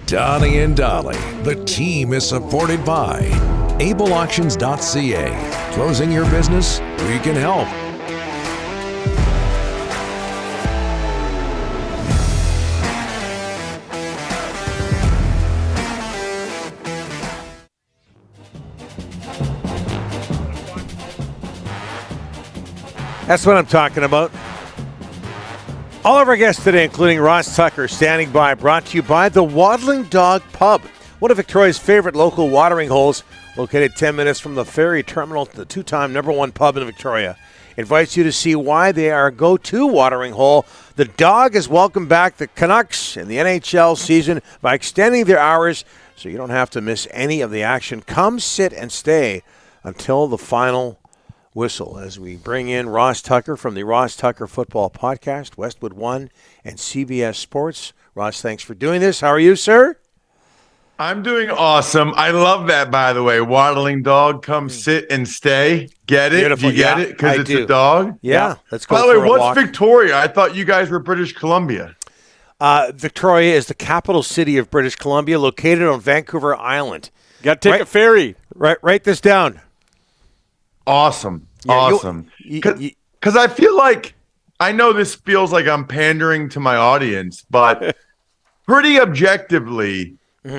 Donnie and Dolly. The team is supported by ableauctions.ca. Closing your business? We can help. That's what I'm talking about. All of our guests today, including Ross Tucker, standing by, brought to you by the Waddling Dog Pub, one of Victoria's favorite local watering holes, located 10 minutes from the ferry terminal, the two-time #1 pub in Victoria. Invites you to see why they are a go-to watering hole. The Dog has welcomed back the Canucks in the NHL season by extending their hours so you don't have to miss any of the action. Come sit and stay until the final whistle as we bring in Ross Tucker from the Ross Tucker Football Podcast, Westwood One, and CBS Sports. Ross, thanks for doing this. How are you, sir? I'm doing awesome. I love that, by the way. Waddling dog, come sit and stay. Get it? Beautiful. You get it? Because it's a dog? Yeah. Let's go By the for way, a what's walk. Victoria? I thought you guys were British Columbia. Victoria is the capital city of British Columbia, located on Vancouver Island. Got to take a ferry. Write this down. Awesome. Yeah, awesome. Because I feel like, I know this feels like I'm pandering to my audience, but pretty objectively,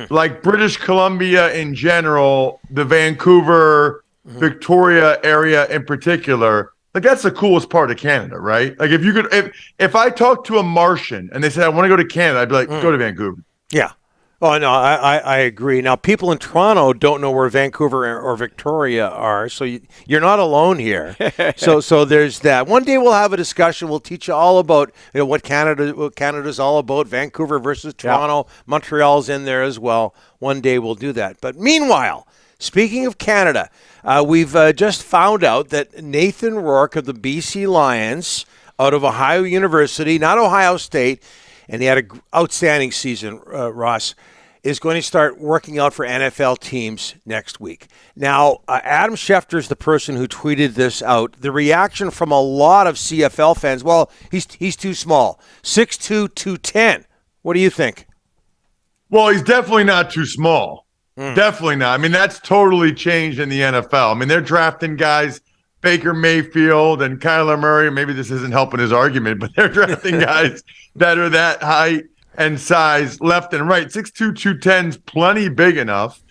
like British Columbia in general, the Vancouver, Victoria area in particular, like that's the coolest part of Canada, right? Like if you could, if I talked to a Martian and they said, I want to go to Canada, I'd be like, go to Vancouver. Yeah. Oh, no, I agree. Now, people in Toronto don't know where Vancouver or Victoria are, so you're not alone here. So there's that. One day we'll have a discussion. We'll teach you all about what Canada's all about, Vancouver versus Toronto. Yeah. Montreal's in there as well. One day we'll do that. But meanwhile, speaking of Canada, we've just found out that Nathan Rourke of the BC Lions out of Ohio University, not Ohio State, and he had an outstanding season, Ross, is going to start working out for NFL teams next week. Now, Adam Schefter is the person who tweeted this out. The reaction from a lot of CFL fans, well, he's too small. 6'2", 210. What do you think? Well, he's definitely not too small. Definitely not. I mean, that's totally changed in the NFL. I mean, they're drafting guys, Baker Mayfield and Kyler Murray. Maybe this isn't helping his argument, but they're drafting guys that are that height and size left and right. 6'2", 210 is plenty big enough.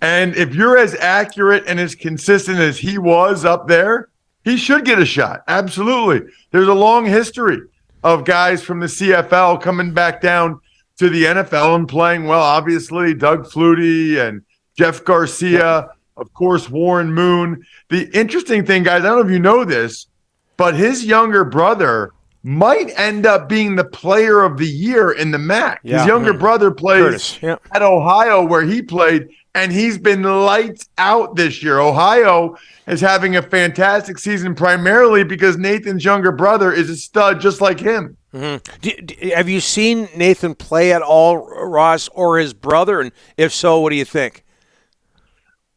And if you're as accurate and as consistent as he was up there, he should get a shot. Absolutely. There's a long history of guys from the CFL coming back down to the NFL and playing well. Obviously, Doug Flutie and Jeff Garcia, of course, Warren Moon. The interesting thing, guys, I don't know if you know this, but his younger brother might end up being the player of the year in the MAC. Yeah. His younger brother plays at Ohio where he played, and he's been lights out this year. Ohio is having a fantastic season primarily because Nathan's younger brother is a stud just like him. Have you seen Nathan play at all, Ross, or his brother? And if so, what do you think?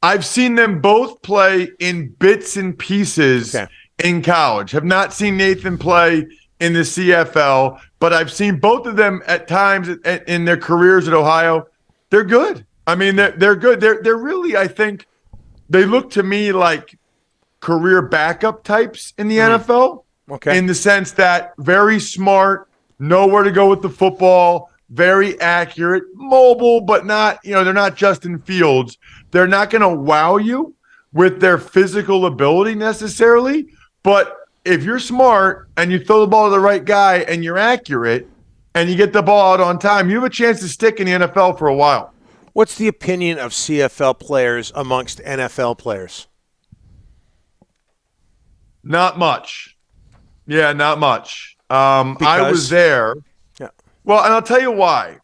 I've seen them both play in bits and pieces in college. Have not seen Nathan play in the CFL, but I've seen both of them at times in their careers at Ohio. They're good. I mean, they're good. They're really, I think, they look to me like career backup types in the NFL. Okay. In the sense that very smart, know where to go with the football, very accurate, mobile, but not, they're not Justin Fields. They're not going to wow you with their physical ability necessarily, but if you're smart and you throw the ball to the right guy and you're accurate and you get the ball out on time, you have a chance to stick in the NFL for a while. What's the opinion of CFL players amongst NFL players? Not much. Yeah, not much. I was there. Yeah. Well, and I'll tell you why.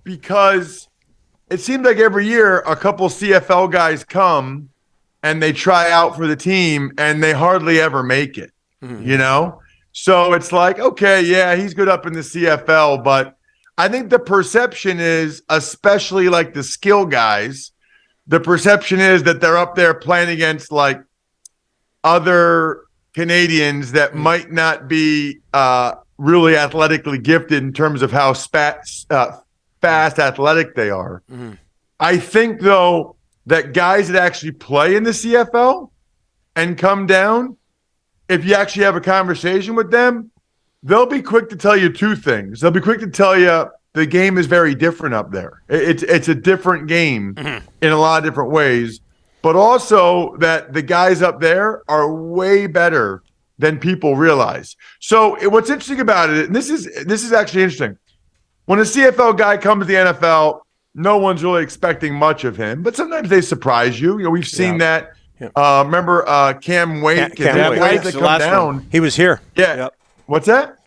Because it seems like every year a couple CFL guys come and they try out for the team and they hardly ever make it, So it's like, okay, yeah, he's good up in the CFL, but I think the perception is, especially like the skill guys, the perception is that they're up there playing against like other Canadians that might not be really athletically gifted in terms of how fast, athletic they are. Mm-hmm. I think, though, that guys that actually play in the CFL and come down, if you actually have a conversation with them, they'll be quick to tell you two things. They'll be quick to tell you the game is very different up there. It's a different game in a lot of different ways, but also that the guys up there are way better than people realize. So what's interesting about it, and this is actually interesting, when a CFL guy comes to the NFL, no one's really expecting much of him, but sometimes they surprise you. You know, we've seen that. Yeah. Remember Cam Wake? Cam Wake that come down. One. He was here. Yeah. Yep. What's that?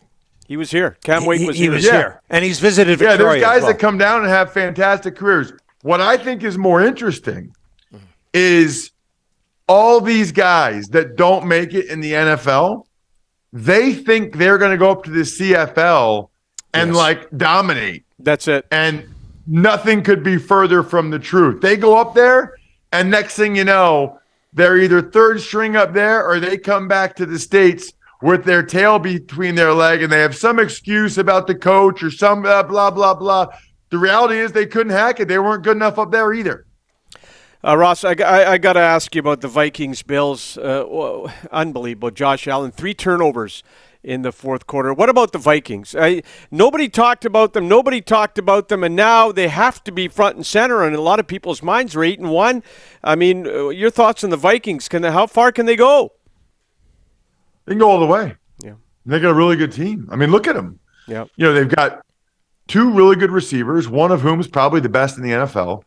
He was here. Cam Wake was here. He was here. And he's visited Victoria. Yeah, there's guys that come down and have fantastic careers. What I think is more interesting is all these guys that don't make it in the NFL, they think they're going to go up to the CFL and dominate. That's it. And nothing could be further from the truth. They go up there, and next thing you know, they're either third string up there or they come back to the States with their tail between their leg, and they have some excuse about the coach or some blah, blah, blah. The reality is they couldn't hack it. They weren't good enough up there either. Ross, I got to ask you about the Vikings-Bills. Unbelievable. Josh Allen, 3 turnovers in the fourth quarter. What about the Vikings? Nobody talked about them, and now they have to be front and center, and a lot of people's minds are 8-1. I mean, your thoughts on the Vikings? How far can they go? They can go all the way. Yeah. They got a really good team. I mean, look at them. Yeah. You know, they've got 2 really good receivers, one of whom is probably the best in the NFL.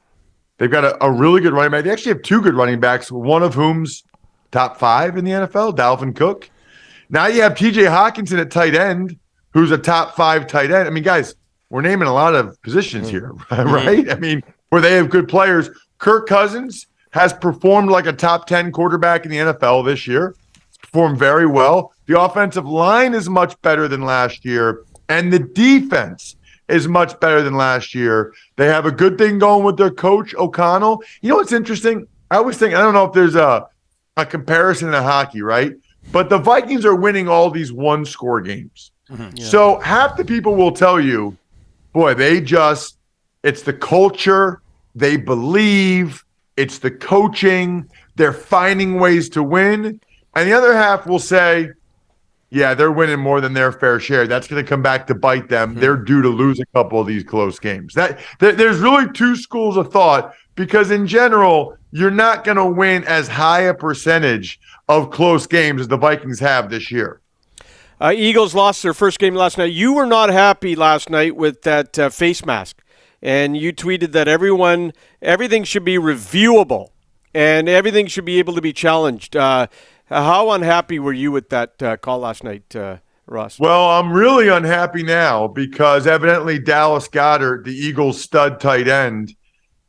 They've got a really good running back. They actually have 2 good running backs, one of whom's top 5 in the NFL, Dalvin Cook. Now you have TJ Hawkinson at tight end, who's a top 5 tight end. I mean, guys, we're naming a lot of positions here, right? I mean, where they have good players. Kirk Cousins has performed like a top 10 quarterback in the NFL this year. Performed very well. The offensive line is much better than last year, and the defense is much better than last year. They have a good thing going with their coach, O'Connell. You know what's interesting? I always think, I don't know if there's a comparison in hockey, right? But the Vikings are winning all these one-score games. Mm-hmm. Yeah. So half the people will tell you, boy, it's the culture, they believe, it's the coaching, they're finding ways to win. And the other half will say, yeah, they're winning more than their fair share. That's going to come back to bite them. Mm-hmm. They're due to lose a couple of these close games. There's really 2 schools of thought, because in general, you're not going to win as high a percentage of close games as the Vikings have this year. Eagles lost their first game last night. You were not happy last night with that face mask, and you tweeted that everything should be reviewable and everything should be able to be challenged. How unhappy were you with that call last night, Ross? Well, I'm really unhappy now because evidently Dallas Goedert, the Eagles' stud tight end,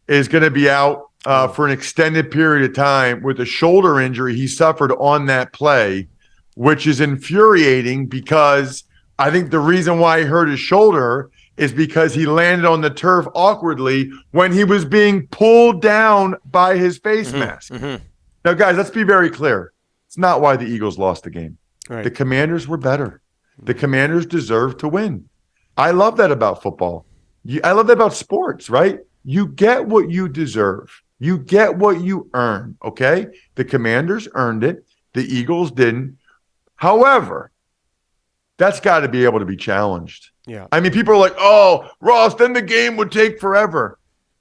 is going to be out for an extended period of time with a shoulder injury he suffered on that play, which is infuriating because I think the reason why he hurt his shoulder is because he landed on the turf awkwardly when he was being pulled down by his face mask. Mm-hmm. Now, guys, let's be very clear. It's not why the Eagles lost the game. Right. The Commanders were better. The Commanders deserved to win. I love that about football. I love that about sports, right? You get what you deserve. You get what you earn, okay? The Commanders earned it. The Eagles didn't. However, that's got to be able to be challenged. Yeah. I mean, people are like, oh, Ross, then the game would take forever.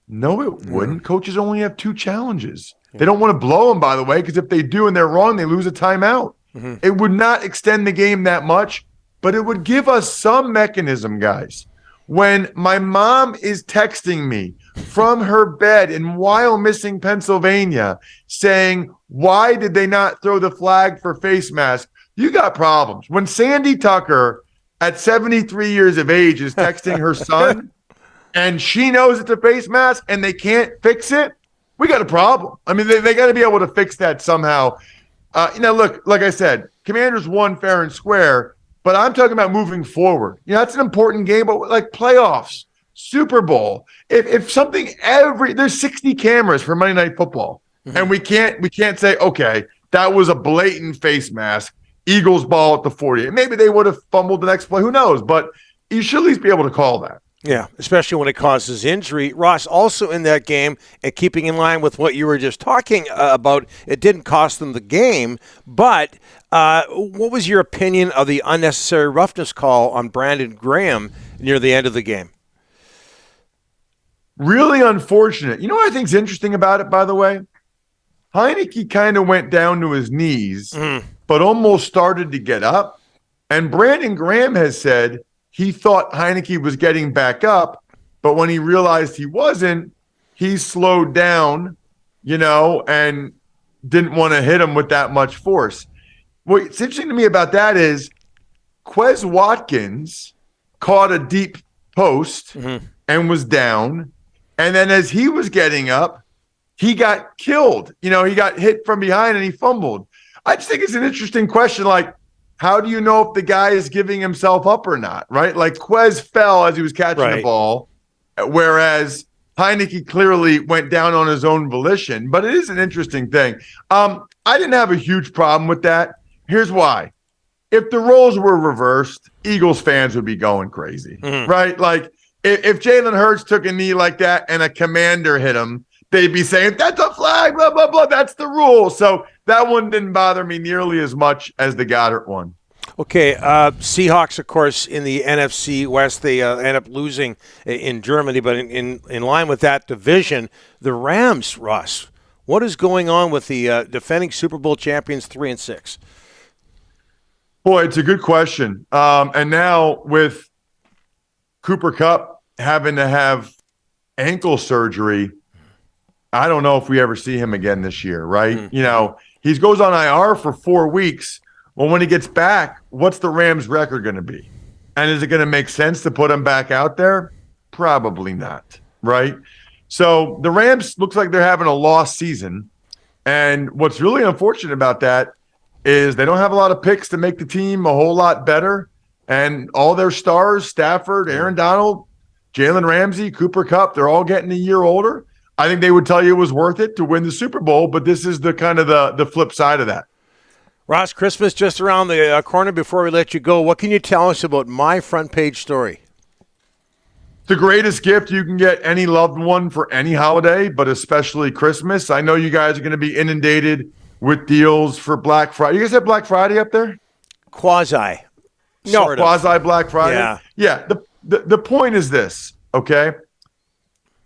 No, it wouldn't. Coaches only have 2 challenges. They don't want to blow them, by the way, because if they do and they're wrong, they lose a timeout. Mm-hmm. It would not extend the game that much, but it would give us some mechanism, guys. When my mom is texting me from her bed in Wyomissing, Pennsylvania, saying, why did they not throw the flag for face mask? You got problems. When Sandy Tucker, at 73 years of age, is texting her son, and she knows it's a face mask and they can't fix it, we got a problem. I mean, they got to be able to fix that somehow. Look, like I said, Commanders won fair and square, but I'm talking about moving forward. That's an important game, but like playoffs, Super Bowl. If something there's 60 cameras for Monday Night Football, and we can't say, okay, that was a blatant face mask. Eagles ball at the 40. Maybe they would have fumbled the next play. Who knows? But you should at least be able to call that. Yeah, especially when it causes injury. Ross, also in that game, and keeping in line with what you were just talking about, it didn't cost them the game, but what was your opinion of the unnecessary roughness call on Brandon Graham near the end of the game? Really unfortunate. You know what I think's interesting about it, by the way? Heineke kind of went down to his knees, but almost started to get up. And Brandon Graham has said he thought Heineke was getting back up, but when he realized he wasn't, he slowed down, and didn't want to hit him with that much force. What's interesting to me about that is Quez Watkins caught a deep post and was down. And then as he was getting up, he got killed. He got hit from behind and he fumbled. I just think it's an interesting question. Like, how do you know if the guy is giving himself up or not, right? Like Quez fell as he was catching the ball, whereas Heineke clearly went down on his own volition. But it is an interesting thing. I didn't have a huge problem with that. Here's why. If the roles were reversed, Eagles fans would be going crazy, right? Like if Jalen Hurts took a knee like that and a commander hit him, they'd be saying, that's a flag, blah, blah, blah. That's the rule. So that one didn't bother me nearly as much as the Goddard one. Okay, Seahawks, of course, in the NFC West, they end up losing in Germany, but in line with that division, the Rams, Russ, what is going on with the defending Super Bowl champions 3-6? Boy, it's a good question. And now with Cooper Kupp having to have ankle surgery, I don't know if we ever see him again this year, right? He goes on IR for 4 weeks. Well, when he gets back, what's the Rams' record going to be? And is it going to make sense to put him back out there? Probably not, right? So the Rams looks like they're having a lost season. And what's really unfortunate about that is they don't have a lot of picks to make the team a whole lot better. And all their stars, Stafford, Aaron Donald, Jalen Ramsey, Cooper Kupp, they're all getting a year older. I think they would tell you it was worth it to win the Super Bowl, but this is the kind of the flip side of that. Ross, Christmas just around the corner. Before we let you go, what can you tell us about my front page story? The greatest gift you can get any loved one for any holiday, but especially Christmas. I know you guys are going to be inundated with deals for Black Friday. You guys have Black Friday up there? Quasi. No, quasi Black Friday. Yeah. The point is this, okay?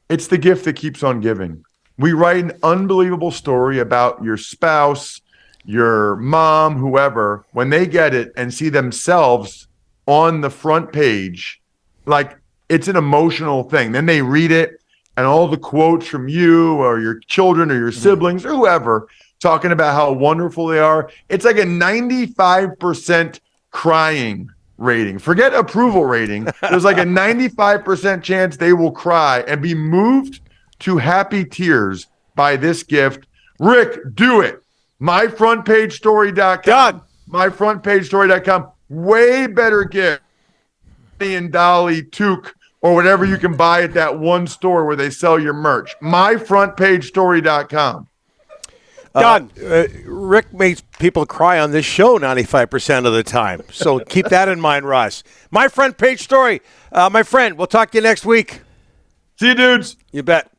It's the gift that keeps on giving. We write an unbelievable story about your spouse, your mom, whoever, when they get it and see themselves on the front page, like it's an emotional thing. Then they read it and all the quotes from you or your children or your siblings or whoever talking about how wonderful they are. It's like a 95% crying rating. Forget approval rating. There's like a 95% chance they will cry and be moved to happy tears by this gift. Rick, do it. MyFrontPageStory.com. MyFrontPageStory.com. Way better gift than Dolly, Toque, or whatever you can buy at that one store where they sell your merch. MyFrontPageStory.com. Done. Rick makes people cry on this show 95% of the time. So keep that in mind, Ross. My Front Page Story. My friend, we'll talk to you next week. See you, dudes. You bet.